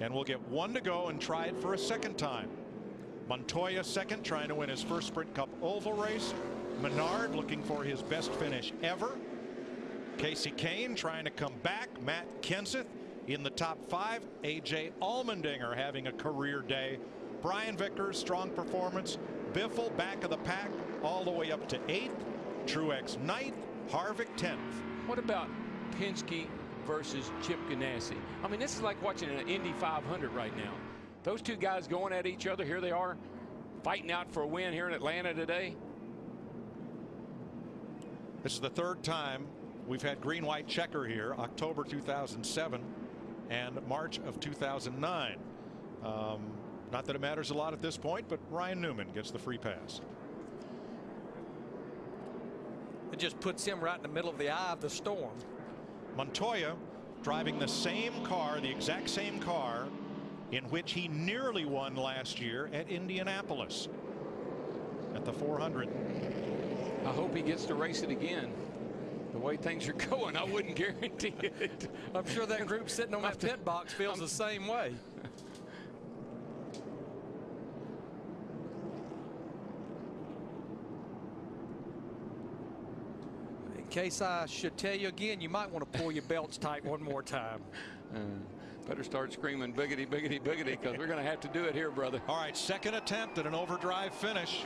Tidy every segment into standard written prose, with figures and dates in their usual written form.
And we'll get one to go and try it for a second time. Montoya second, trying to win his first Sprint Cup oval race. Menard looking for his best finish ever. Casey Kane trying to come back. Matt Kenseth in the top 5. A.J. Allmendinger having a career day. Brian Vickers, strong performance. Biffle back of the pack all the way up to 8th. Truex 9th. Harvick 10th. What about Penske versus Chip Ganassi? I mean, this is like watching an Indy 500 right now. Those two guys going at each other. Here they are fighting out for a win here in Atlanta today. This is the third time we've had green-white checker here. October 2007 and March of 2009. Not that it matters a lot at this point, but Ryan Newman gets the free pass. It just puts him right in the middle of the eye of the storm. Montoya driving the same car, the exact same car in which he nearly won last year at Indianapolis at the 400. I hope he gets to race it again. The way things are going, I wouldn't guarantee it. I'm sure that group sitting on that pit box feels the same way. In case I should tell you again, you might want to pull your belts tight one more time. Better start screaming biggity, biggity, biggity, because we're going to have to do it here, brother. All right, second attempt at an overdrive finish.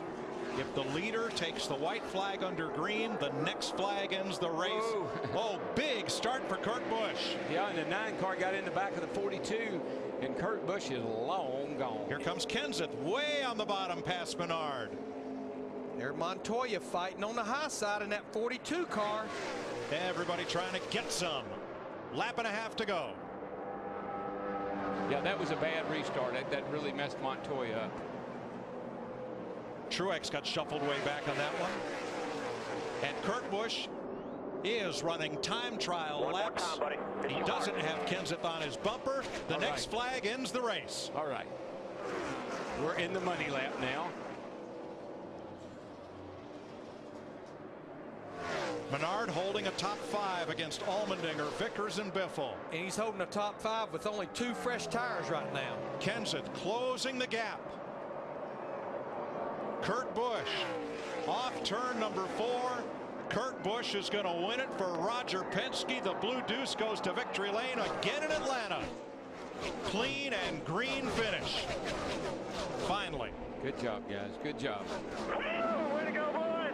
If the leader takes the white flag under green, the next flag ends the race. Oh, big start for Kurt Busch. Yeah, and the 9 car got in the back of the 42, and Kurt Busch is long gone. Here comes Kenseth way on the bottom past Menard. There Montoya fighting on the high side in that 42 car. Everybody trying to get some. Lap and a half to go. Yeah, that was a bad restart. That really messed Montoya up. Truex got shuffled way back on that one. And Kurt Busch is running time trial laps. He doesn't have Kenseth on his bumper. The next flag ends the race. All right. We're in the money lap now. Menard holding a top 5 against Allmendinger, Vickers, and Biffle. And he's holding a top 5 with only 2 fresh tires right now. Kenseth closing the gap. Kurt Busch off turn number 4. Kurt Busch is going to win it for Roger Penske. The Blue Deuce goes to victory lane again in Atlanta. Clean and green finish. Finally. Good job, guys. Good job. Way to go, boys.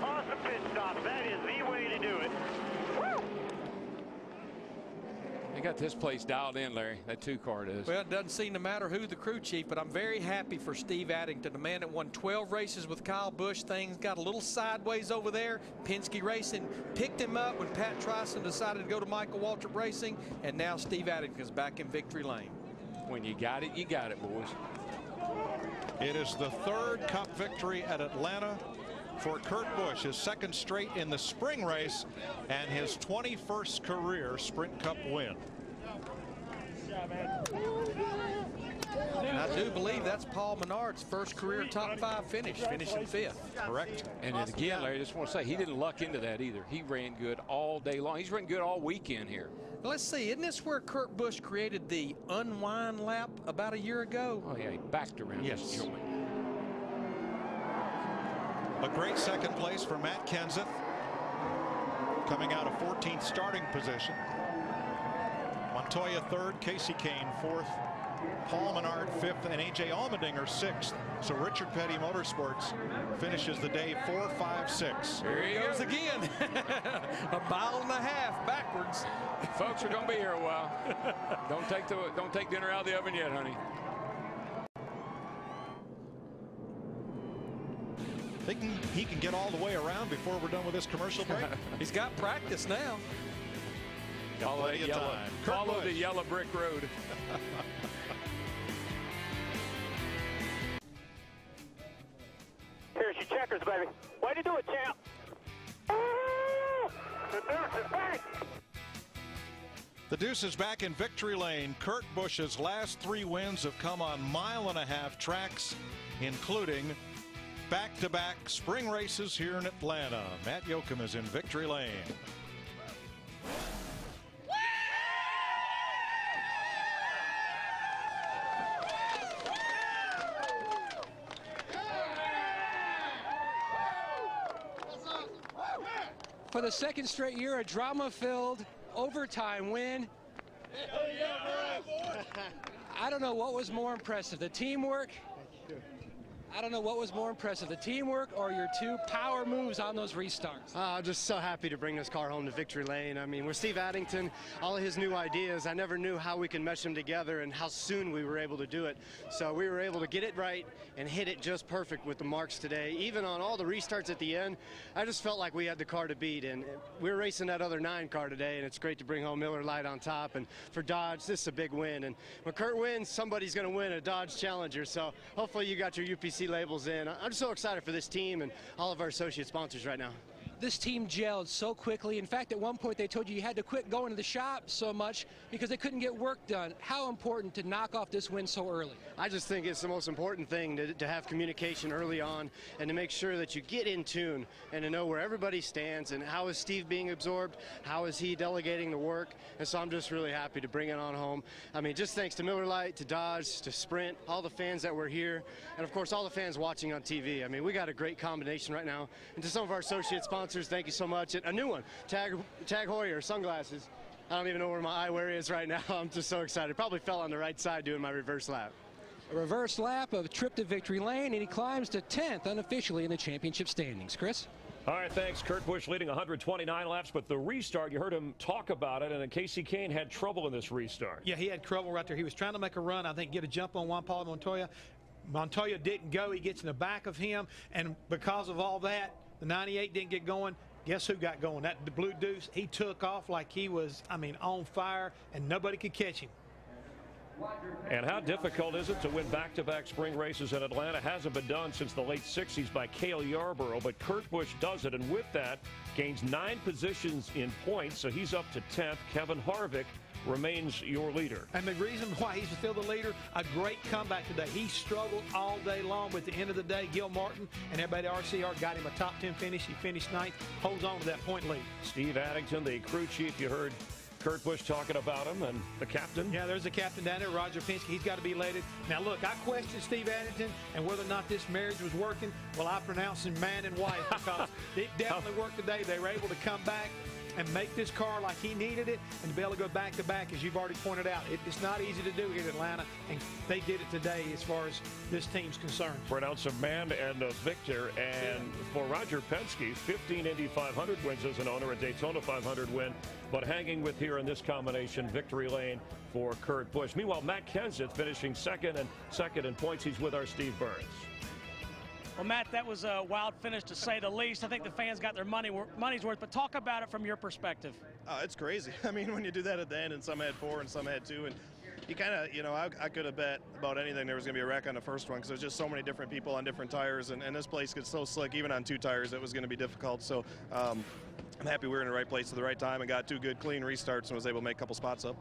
Awesome pit stop. That is the way to do it. They got this place dialed in, Larry. That 2 car does. Well, it doesn't seem to matter who the crew chief, but I'm very happy for Steve Addington, the man that won 12 races with Kyle Busch. Things got a little sideways over there. Penske Racing picked him up when Pat Tryson decided to go to Michael Waltrip Racing, and now Steve Addington's back in victory lane. When you got it, boys. It is the 3rd Cup victory at Atlanta for Kurt Busch, his 2nd straight in the spring race and his 21st career Sprint Cup win. And I do believe that's Paul Menard's first career top 5 finish, finishing 5th. Correct. And then again, Larry, I just want to say he didn't luck into that either. He ran good all day long. He's run good all weekend here. Let's see, isn't this where Kurt Busch created the unwind lap about a year ago? Oh yeah, he backed around this joint. A great 2nd place for Matt Kenseth, coming out of 14th starting position. Montoya 3rd, Casey Kane 4th, Paul Menard 5th, and A.J. Allmendinger 6th. So Richard Petty Motorsports finishes the day 4, 5, 6. Here he goes again. A mile and a half backwards. Folks are going to be here a while. Don't take dinner out of the oven yet, honey. He can get all the way around before we're done with this commercial break. He's got practice now. Follow the yellow brick road. Here's your checkers, baby. Way to do it, champ. The Deuce is back. The Deuce is back in victory lane. Kurt Busch's last 3 wins have come on 1.5 mile tracks, including back-to-back spring races here in Atlanta. Matt Yoakum is in victory lane. for the second straight year, a drama-filled overtime win. I don't know what was more impressive, the teamwork. I don't know what was more impressive, the teamwork or your two power moves on those restarts. I'm just so happy to bring this car home to victory lane. I mean, with Steve Addington, all of his new ideas, I never knew how we could mesh them together and how soon we were able to do it. So we were able to get it right and hit it just perfect with the marks today. Even on all the restarts at the end, I just felt like we had the car to beat. And we were racing that other 9 car today, and it's great to bring home Miller Lite on top. And for Dodge, this is a big win. And when Kurt wins, somebody's going to win a Dodge Challenger. So hopefully you got your UPC labels in. I'm so excited for this team and all of our associate sponsors right now. This team gelled so quickly. In fact, at one point they told you had to quit going to the shop so much because they couldn't get work done. How important to knock off this win so early? I just think it's the most important thing to have communication early on and to make sure that you get in tune and to know where everybody stands and how is Steve being absorbed, how is he delegating the work. And so I'm just really happy to bring it on home. I mean, just thanks to Miller Lite, to Dodge, to Sprint, all the fans that were here, and of course all the fans watching on TV. I mean, we got a great combination right now. And to some of our associate sponsors, thank you so much. And a new one, Tag Heuer, sunglasses. I don't even know where my eyewear is right now. I'm just so excited. Probably fell on the right side doing my reverse lap. A reverse lap of trip to victory lane, and he climbs to 10th unofficially in the championship standings. Chris? All right, thanks. Kurt Busch leading 129 laps, but the restart, you heard him talk about it, and then Casey Kane had trouble in this restart. Yeah, he had trouble right there. He was trying to make a run, I think, get a jump on Juan Pablo Montoya. Montoya didn't go. He gets in the back of him, and because of all that, the 98 didn't get going. Guess who got going? The Blue Deuce. He took off like he was, I mean, on fire, and nobody could catch him. And how difficult is it to win back-to-back spring races in Atlanta? Hasn't been done since the late 60s by Cale Yarborough, but Kurt Busch does it, and with that, gains 9 positions in points, so he's up to 10th. Kevin Harvick remains your leader. And the reason why he's still the leader, a great comeback today. He struggled all day long, but at the end of the day, Gil Martin and everybody at RCR got him a top 10 finish. He finished 9th, holds on to that point lead. Steve Addington, the crew chief, you heard Kurt Busch talking about him, and the captain. Yeah, there's the captain down there, Roger Penske. He's got to be elated. Now, look, I questioned Steve Addington and whether or not this marriage was working. Well, I pronounce him man and wife because it definitely worked today. They were able to come back and make this car like he needed it and to be able to go back-to-back, as you've already pointed out. It's not easy to do here in Atlanta, and they did it today as far as this team's concerned. Pronounce a man and a victor, and for Roger Penske, 15 Indy 500 wins as an owner, a Daytona 500 win, but hanging with here in this combination, victory lane for Kurt Busch. Meanwhile, Matt Kenseth finishing second in points. He's with our Steve Burns. Well, Matt, that was a wild finish to say the least. I think the fans got their money's worth, but talk about it from your perspective. It's crazy. I mean, when you do that at the end and some had 4 and some had 2, and you kind of, you know, I could have bet about anything there was going to be a wreck on the first one because there's just so many different people on different tires, and this place gets so slick, even on 2 tires, it was going to be difficult. So I'm happy we were in the right place at the right time and got 2 good, clean restarts and was able to make a couple spots up.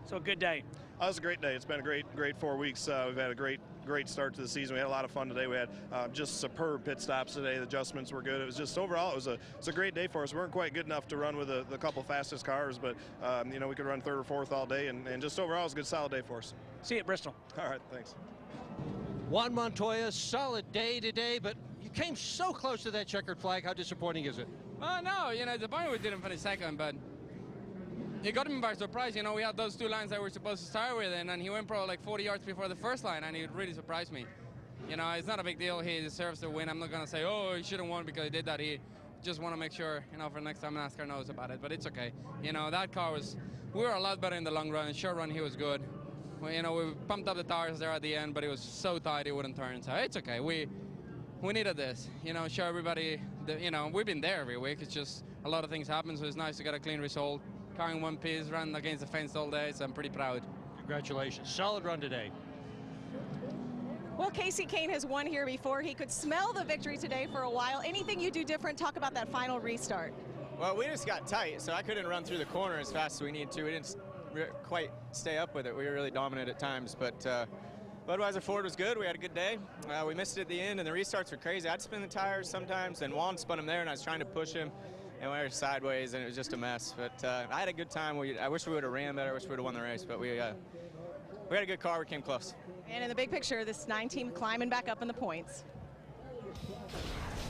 So a good day. It was a great day. It's been a great 4 weeks. We've had a great start to the season. We had a lot of fun today. We had just superb pit stops today. The adjustments were good. It was just overall, it was a great day for us. We weren't quite good enough to run with the couple fastest cars, but you know, we could run 3rd or 4th all day, and just overall, it was a good, solid day for us. See you at Bristol. All right, thanks. Juan Montoya, solid day today, but you came so close to that checkered flag. How disappointing is it? No, you know, the point we didn't finish second, but it got me by surprise. You know, we had those 2 lines that we were supposed to start with, and then he went probably like 40 yards before the first line, and it really surprised me. You know, it's not a big deal. He deserves to win. I'm not going to say, oh, he shouldn't won because he did that. He just want to make sure, you know, for next time NASCAR knows about it, but it's okay. You know, that car we were a lot better in the long run. Short run, he was good. You know, we pumped up the tires there at the end, but it was so tight it wouldn't turn, so it's okay. We needed this, you know, show everybody that, you know, we've been there every week. It's just a lot of things happen, so it's nice to get a clean result. Car in 1 piece, run against the fence all day, so I'm pretty proud. Congratulations. Solid run today. Well, Casey Kane has won here before. He could smell the victory today for a while. Anything you do different? Talk about that final restart. Well, we just got tight, so I couldn't run through the corner as fast as we needed to. We didn't quite stay up with it. We were really dominant at times, but Budweiser Ford was good. We had a good day. We missed it at the end, and the restarts were crazy. I'd spin the tires sometimes, and Juan spun them there, and I was trying to push him, and we were sideways, and it was just a mess. But I had a good time. I wish we would have ran better. I wish we would have won the race, but we had a good car. We came close. And in the big picture, this 9 team climbing back up in the points.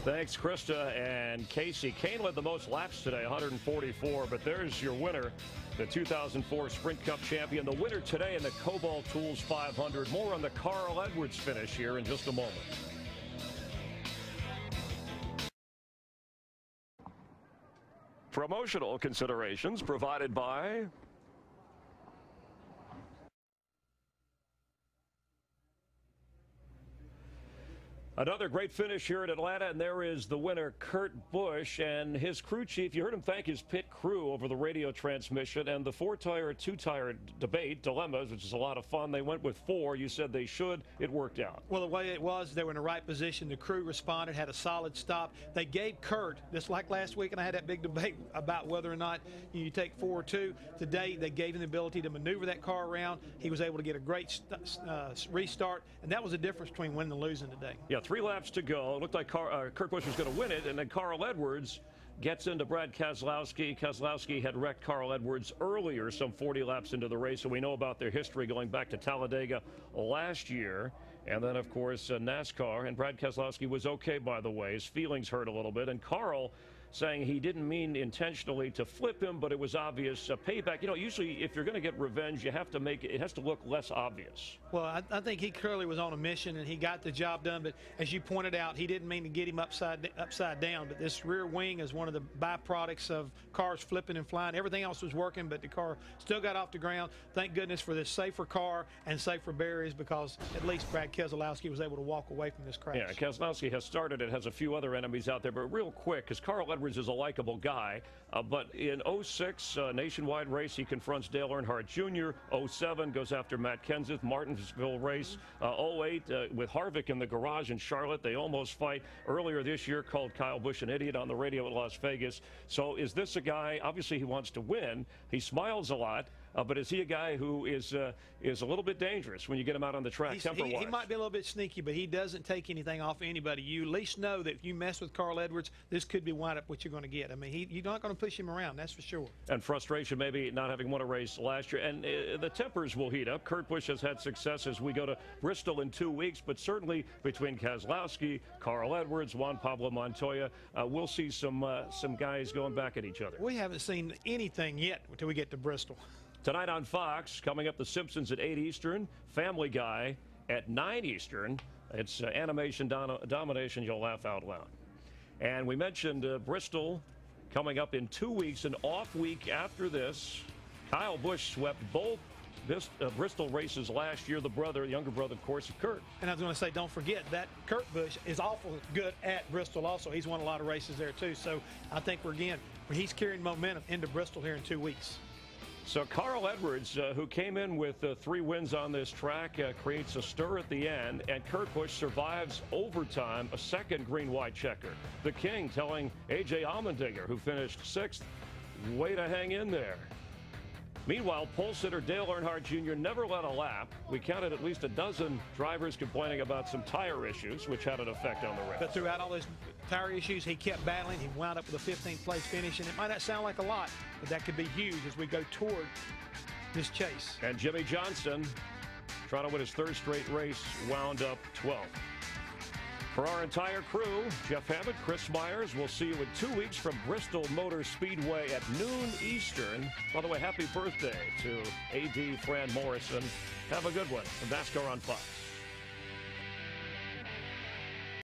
Thanks, Krista and Casey. Kane led the most laps today, 144, but there's your winner, the 2004 Sprint Cup champion, the winner today in the Kolbalt Tools 500. More on the Carl Edwards finish here in just a moment. Promotional considerations provided by another great finish here in Atlanta, and there is the winner, Kurt Busch, and his crew chief. You heard him thank his pit crew over the radio transmission, and the 4-tire, 2-tire debate, dilemmas, which is a lot of fun. They went with 4. You said they should. It worked out. Well, the way it was, they were in the right position. The crew responded, had a solid stop. They gave Kurt, just like last week, and I had that big debate about whether or not you take 4 or 2. Today, they gave him the ability to maneuver that car around. He was able to get a great restart, and that was the difference between winning and losing today. Yeah, 3 laps to go. It looked like Kurt Busch was going to win it, and then Carl Edwards gets into Brad Keselowski. Keselowski had wrecked Carl Edwards earlier, some 40 laps into the race, so we know about their history going back to Talladega last year. And then, of course, NASCAR, and Brad Keselowski was okay, by the way. His feelings hurt a little bit, and Carl saying he didn't mean intentionally to flip him, but it was obvious. Payback, you know, usually if you're going to get revenge, you have to make it has to look less obvious. Well, I think he clearly was on a mission, and he got the job done. But as you pointed out, he didn't mean to get him upside down. But this rear wing is one of the byproducts of cars flipping and flying. Everything else was working, but the car still got off the ground. Thank goodness for this safer car and safer barriers, because at least Brad Keselowski was able to walk away from this crash. Yeah, Keselowski has started it, has a few other enemies out there, but real quick, because Carl Edwards is a likable guy, but in 06 nationwide race, he confronts Dale Earnhardt Jr. 07 goes after Matt Kenseth, Martinsville race. 08 with Harvick in the garage in Charlotte, they almost fight. Earlier this year, called Kyle Busch an idiot on the radio at Las Vegas. So is this a guy, obviously he wants to win, he smiles a lot, but is he a guy who is a little bit dangerous when you get him out on the track temper-wise? He might be a little bit sneaky, but he doesn't take anything off anybody. You at least know that if you mess with Carl Edwards, this could be wind up what you're going to get. I mean, you're not going to push him around, that's for sure. And frustration maybe not having won a race last year. And the tempers will heat up. Kurt Busch has had success as we go to Bristol in 2 weeks, but certainly between Keselowski, Carl Edwards, Juan Pablo Montoya, we'll see some guys going back at each other. We haven't seen anything yet until we get to Bristol. Tonight on Fox, coming up, The Simpsons at 8 Eastern, Family Guy at 9 Eastern. It's animation domination. You'll laugh out loud. And we mentioned Bristol coming up in 2 weeks, an off week after this. Kyle Busch swept both Bristol races last year, the younger brother, of course, of Kurt. And I was going to say, don't forget that Kurt Busch is awful good at Bristol also. He's won a lot of races there, too. So I think he's carrying momentum into Bristol here in 2 weeks. So Carl Edwards, who came in with 3 wins on this track, creates a stir at the end, and Kurt Busch survives overtime, a second green-white checker. The King telling A.J. Allmendinger, who finished 6th, way to hang in there. Meanwhile, pole sitter Dale Earnhardt Jr. never led a lap. We counted at least a dozen drivers complaining about some tire issues, which had an effect on the race. But throughout all those tire issues, he kept battling. He wound up with a 15th place finish, and it might not sound like a lot, but that could be huge as we go toward this chase. And Jimmy Johnson, trying to win his 3rd straight race, wound up 12th. For our entire crew, Jeff Hammond, Chris Myers, we'll see you in 2 weeks from Bristol Motor Speedway at noon Eastern. By the way, happy birthday to A.D. Fran Morrison. Have a good one from NASCAR on Fox.